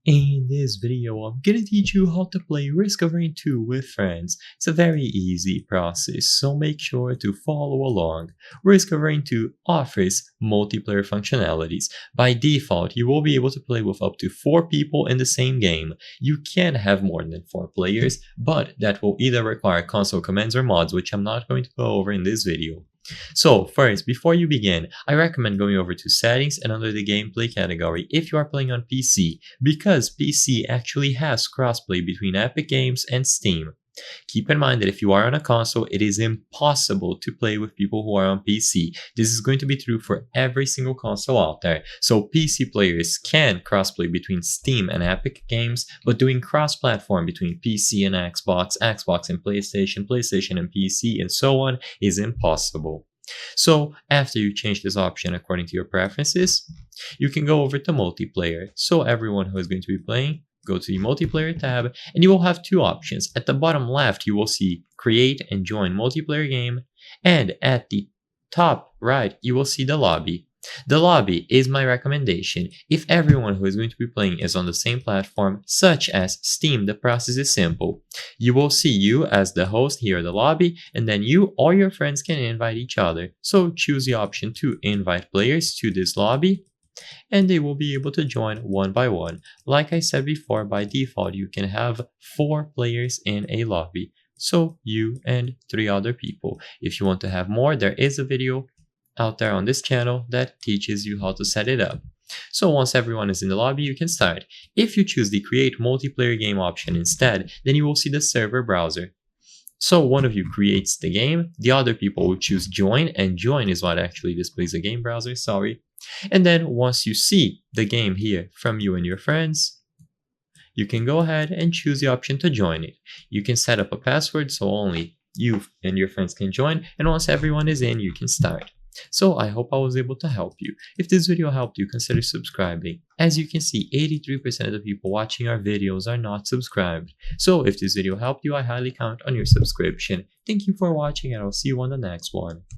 In this video, I'm gonna teach you how to play Risk of Rain 2 with friends. It's a very easy process, so make sure to follow along. Risk of Rain 2 offers multiplayer functionalities. By default, you will be able to play with up to 4 people in the same game. You can have more than 4 players, but that will either require console commands or mods, which I'm not going to go over in this video. So first, before you begin, I recommend going over to settings and under the gameplay category if you are playing on PC, because PC actually has crossplay between Epic Games and Steam. Keep in mind that if you are on a console, it is impossible to play with people who are on PC. This is going to be true for every single console out there. So PC players can crossplay between Steam and Epic Games, but doing cross-platform between PC and Xbox, Xbox and PlayStation, PlayStation and PC, and so on is impossible. So after you change this option according to your preferences, you can go over to multiplayer. So everyone who is going to be playing, go to the multiplayer tab and you will have 2 options. At the bottom left, you will see create and join multiplayer game, and at the top right, you will see the lobby. The lobby is my recommendation. If everyone who is going to be playing is on the same platform, such as Steam, the process is simple. You will see you as the host here in the lobby, and then you or your friends can invite each other. So choose the option to invite players to this lobby, and they will be able to join one by one. Like I said before, by default, you can have 4 players in a lobby. So you and 3 other people. If you want to have more, there is a video out there on this channel that teaches you how to set it up. So once everyone is in the lobby, you can start. If you choose the create multiplayer game option instead, then you will see the server browser. So one of you creates the game, the other people will choose join, and join is what actually displays the game browser, sorry. And then once you see the game here from you and your friends, you can go ahead and choose the option to join it. You can set up a password so only you and your friends can join, and once everyone is in, you can start. So I hope I was able to help you. If this video helped you, consider subscribing. As you can see, 83% of the people watching our videos are not subscribed. So if this video helped you, I highly count on your subscription. Thank you for watching, and I'll see you on the next one.